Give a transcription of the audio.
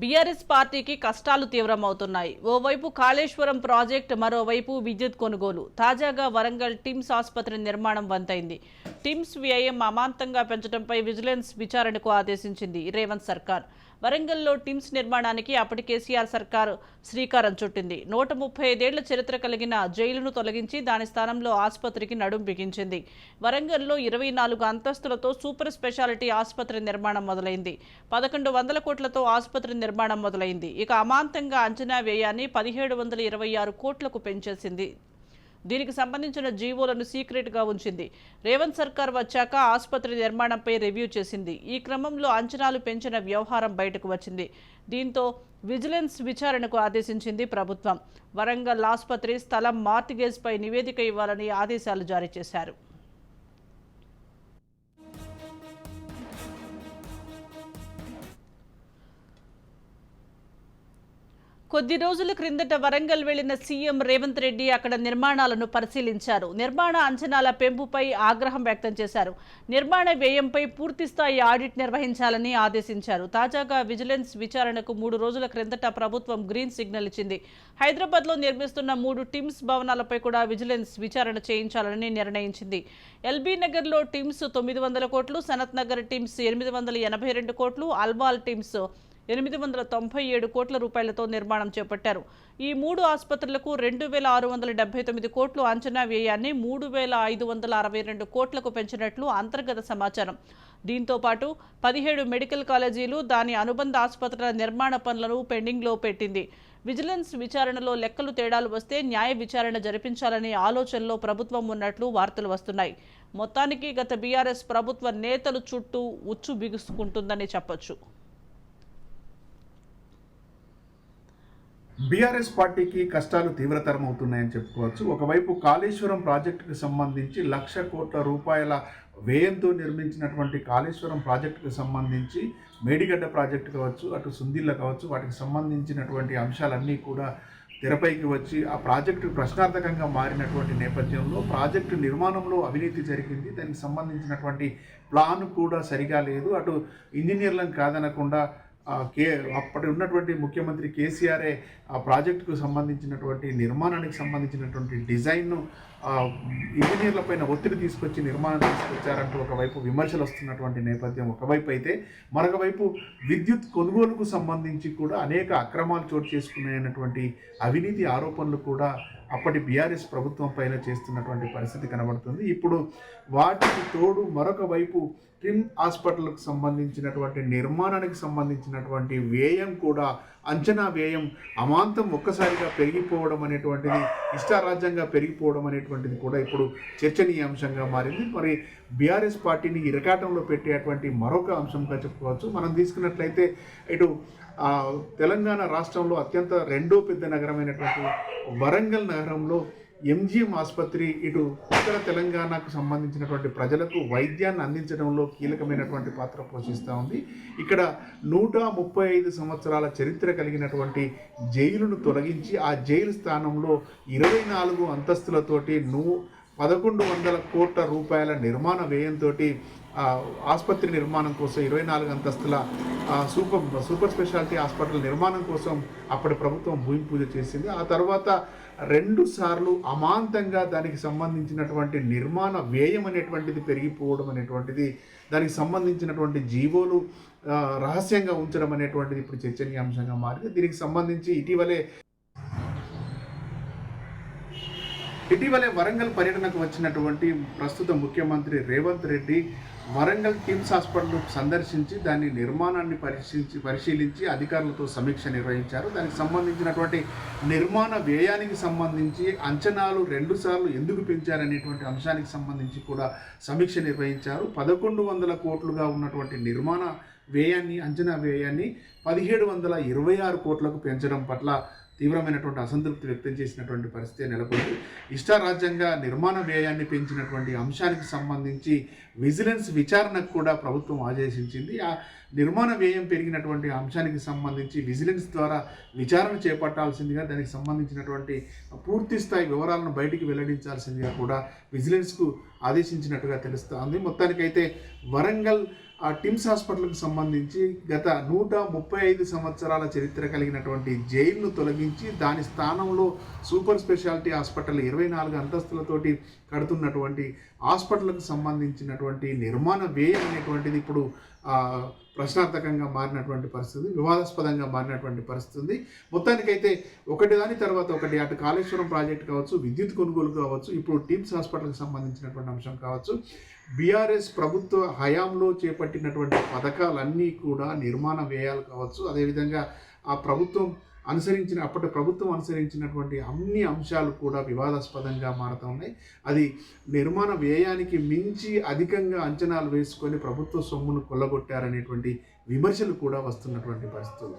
BRS పార్టీకి కష్టాలు తీవ్రమవుతున్నాయి. ఓవైపు కాళేశ్వరం ప్రాజెక్టు, మరోవైపు విద్యుత్ కొనుగోలు. తాజాగా వరంగల్ టిమ్స్ ఆసుపత్రి నిర్మాణం వంతైంది. టిమ్స్ వ్యయం అమాంతంగా పెంచడంపై విజిలెన్స్ విచారణకు ఆదేశించింది రేవంత్ సర్కార్. వరంగల్లో టిమ్స్ నిర్మాణానికి అప్పటి కేసీఆర్ సర్కారు శ్రీకారం చుట్టింది. 135 ఏళ్ల చరిత్ర కలిగిన జైలును తొలగించి దాని స్థానంలో ఆసుపత్రికి నడుం బిగించింది. వరంగల్లో 24 అంతస్తులతో సూపర్ స్పెషాలిటీ ఆసుపత్రి నిర్మాణం మొదలైంది. 1100 కోట్లతో ఆసుపత్రి నిర్మాణం మొదలైంది. ఇక అమాంతంగా అంచనా వ్యయాన్ని 1726 కోట్లకు పెంచేసింది. దీనికి సంబంధించిన జీవోలను సీక్రెట్గా ఉంచింది. రేవంత్ సర్కార్ వచ్చాక ఆసుపత్రి నిర్మాణంపై రివ్యూ చేసింది. ఈ క్రమంలో అంచనాలు పెంచిన వ్యవహారం బయటకు వచ్చింది. దీంతో విజిలెన్స్ విచారణకు ఆదేశించింది ప్రభుత్వం. వరంగల్ ఆసుపత్రి స్థలం మార్టిగేజ్పై నివేదిక ఇవ్వాలని ఆదేశాలు జారీ చేశారు. కొద్ది రోజుల క్రిందట వరంగల్ వెళ్లిన సీఎం రేవంత్ రెడ్డి అక్కడ నిర్మాణాలను పరిశీలించారు. నిర్మాణ అంచనాల పెంపుపై ఆగ్రహం వ్యక్తం చేశారు. నిర్మాణ వ్యయంపై పూర్తిస్థాయి ఆడిట్ నిర్వహించాలని ఆదేశించారు. తాజాగా విజిలెన్స్ విచారణకు 3 రోజుల క్రిందట ప్రభుత్వం గ్రీన్ సిగ్నల్ ఇచ్చింది. హైదరాబాద్లో నిర్మిస్తున్న 3 టిమ్స్ భవనాలపై కూడా విజిలెన్స్ విచారణ చేయించాలని నిర్ణయించింది. ఎల్బీ నగర్లో టిమ్స్ 900 కోట్లు, సనత్ నగర్ టిమ్స్ 882 కోట్లు, అల్వాల్ టిమ్స్ 897 కోట్ల రూపాయలతో నిర్మాణం చేపట్టారు. ఈ 3 ఆసుపత్రులకు 2679 కోట్లు అంచనా వ్యయాన్ని 3562 కోట్లకు పెంచినట్లు అంతర్గత సమాచారం. దీంతో పాటు 17 మెడికల్ కాలేజీలు, దాని అనుబంధ ఆసుపత్రుల నిర్మాణ పనులను పెండింగ్లో పెట్టింది. విజిలెన్స్ విచారణలో లెక్కలు తేడాలు వస్తే న్యాయ విచారణ జరిపించాలనే ఆలోచనలో ప్రభుత్వం ఉన్నట్లు వార్తలు వస్తున్నాయి. మొత్తానికి గత బీఆర్ఎస్ ప్రభుత్వ నేతలు చుట్టూ ఉచ్చు బిగుసుకుంటుందని చెప్పొచ్చు. బీఆర్ఎస్ పార్టీకి కష్టాలు తీవ్రతరం అవుతున్నాయని చెప్పుకోవచ్చు. ఒకవైపు కాళేశ్వరం ప్రాజెక్టుకు సంబంధించి 1,00,000 కోట్ల రూపాయల వ్యయంతో నిర్మించినటువంటి కాళేశ్వరం ప్రాజెక్టుకు సంబంధించి మేడిగడ్డ ప్రాజెక్టు కావచ్చు, అటు సుందిల్ల కావచ్చు, వాటికి సంబంధించినటువంటి అంశాలన్నీ కూడా తెరపైకి వచ్చి ఆ ప్రాజెక్టు ప్రశ్నార్థకంగా మారినటువంటి నేపథ్యంలో ప్రాజెక్టు నిర్మాణంలో అవినీతి జరిగింది. దానికి సంబంధించినటువంటి ప్లాన్ కూడా సరిగా లేదు. అటు ఇంజనీర్లను కాదనకుండా అప్పటి ఉన్నటువంటి ముఖ్యమంత్రి కేసీఆరే ఆ ప్రాజెక్టుకు సంబంధించినటువంటి నిర్మాణానికి సంబంధించినటువంటి డిజైన్ను ఇంజనీర్ల పైన ఒత్తిడి తీసుకొచ్చి నిర్మాణం తీసుకొచ్చారంటూ ఒకవైపు విమర్శలు వస్తున్నటువంటి నేపథ్యం ఒకవైపు అయితే, మరొక వైపు విద్యుత్ కొనుగోలుకు సంబంధించి కూడా అనేక అక్రమాలు చోటు చేసుకున్నాయన్నటువంటి అవినీతి ఆరోపణలు కూడా అప్పటి బీఆర్ఎస్ ప్రభుత్వం పైన చేస్తున్నటువంటి పరిస్థితి కనబడుతుంది. ఇప్పుడు వాటికి తోడు మరొక వైపు ట్రిమ్ హాస్పిటల్కు సంబంధించినటువంటి నిర్మాణానికి సంబంధించినటువంటి వ్యయం కూడా, అంచనా వ్యయం అమాంతం ఒక్కసారిగా పెరిగిపోవడం అనేటువంటిది, ఇష్టారాజ్యంగా పెరిగిపోవడం అనేటువంటిది కూడా ఇప్పుడు చర్చనీయాంశంగా మారింది. మరి బీఆర్ఎస్ పార్టీని ఇరకాటంలో పెట్టేటువంటి మరొక అంశంగా చెప్పుకోవచ్చు. మనం తీసుకున్నట్లయితే ఇటు తెలంగాణ రాష్ట్రంలో అత్యంత రెండో పెద్ద నగరమైనటువంటి వరంగల్ నగరంలో ఎంజీఎం ఆసుపత్రి ఇటు ఉత్తర తెలంగాణకు సంబంధించినటువంటి ప్రజలకు వైద్యాన్ని అందించడంలో కీలకమైనటువంటి పాత్ర పోషిస్తూ ఉంది. ఇక్కడ 135 సంవత్సరాల చరిత్ర కలిగినటువంటి జైలును తొలగించి ఆ జైలు స్థానంలో 24 అంతస్తులతోటి 1,100 కోట్ల రూపాయల నిర్మాణ వ్యయంతో ఆసుపత్రి నిర్మాణం కోసం 24 అంతస్తుల సూపర్ స్పెషాలిటీ హాస్పిటల్ నిర్మాణం కోసం అప్పటి ప్రభుత్వం భూమి పూజ చేసింది. ఆ తర్వాత 2 సార్లు అమాంతంగా దానికి సంబంధించినటువంటి నిర్మాణ వ్యయం అనేటువంటిది పెరిగిపోవడం అనేటువంటిది, దానికి సంబంధించినటువంటి జీవోలు రహస్యంగా ఉంచడం అనేటువంటిది ఇప్పుడు చర్చనీయాంశంగా మారింది. దీనికి సంబంధించి ఇటీవలే వరంగల్ పర్యటనకు వచ్చినటువంటి ప్రస్తుత ముఖ్యమంత్రి రేవంత్ రెడ్డి వరంగల్ టిమ్స్ హాస్పిటల్ సందర్శించి దాని నిర్మాణాన్ని పరిశీలించి అధికారులతో సమీక్ష నిర్వహించారు. దానికి సంబంధించినటువంటి నిర్మాణ వ్యయానికి సంబంధించి అంచనాలు 2 సార్లు ఎందుకు పెంచారనేటువంటి అంశానికి సంబంధించి కూడా సమీక్ష నిర్వహించారు. 1,100 కోట్లుగా ఉన్నటువంటి నిర్మాణ వ్యయాన్ని, అంచనా వ్యయాన్ని 1,726 కోట్లకు పెంచడం పట్ల తీవ్రమైనటువంటి అసంతృప్తి వ్యక్తం చేసినటువంటి పరిస్థితి నెలకొంది. ఇష్టారాజ్యంగా నిర్మాణ వ్యయాన్ని పెంచినటువంటి అంశానికి సంబంధించి విజిలెన్స్ విచారణకు కూడా ప్రభుత్వం ఆదేశించింది. ఆ నిర్మాణ వ్యయం పెరిగినటువంటి అంశానికి సంబంధించి విజిలెన్స్ ద్వారా విచారణ చేపట్టాల్సిందిగా, దానికి సంబంధించినటువంటి పూర్తి స్థాయి వివరాలను బయటికి వెల్లడించాల్సిందిగా కూడా విజిలెన్స్కు ఆదేశించినట్టుగా తెలుస్తోంది. మొత్తానికైతే వరంగల్ ఆ టిమ్స్ హాస్పిటల్కి సంబంధించి గత 135 సంవత్సరాల చరిత్ర కలిగినటువంటి జైలును తొలగించి దాని స్థానంలో సూపర్ స్పెషాలిటీ హాస్పిటల్ 24 అంతస్తులతోటి కడుతున్నటువంటి హాస్పిటల్కి సంబంధించినటువంటి నిర్మాణ వ్యయం అనేటువంటిది ఇప్పుడు ప్రశ్నార్థకంగా మారినటువంటి పరిస్థితి, వివాదాస్పదంగా మారినటువంటి పరిస్థితి. మొత్తానికైతే ఒకటి దాని తర్వాత ఒకటి, అటు కాళేశ్వరం ప్రాజెక్ట్ కావచ్చు, విద్యుత్ కొనుగోలు కావచ్చు, ఇప్పుడు టిమ్స్ హాస్పిటల్కి సంబంధించినటువంటి అంశం కావచ్చు, బీఆర్ఎస్ ప్రభుత్వ హయాంలో చేపట్టినటువంటి పథకాలన్నీ కూడా నిర్మాణ వ్యయాలు కావచ్చు, అదేవిధంగా ఆ ప్రభుత్వం అప్పటి ప్రభుత్వం అనుసరించినటువంటి అన్ని అంశాలు కూడా వివాదాస్పదంగా మారుతూ ఉన్నాయి. అది నిర్మాణ వ్యయానికి మించి అధికంగా అంచనాలు వేసుకొని ప్రభుత్వ సొమ్మును కొల్లగొట్టారనేటువంటి విమర్శలు కూడా వస్తున్నటువంటి పరిస్థితులు.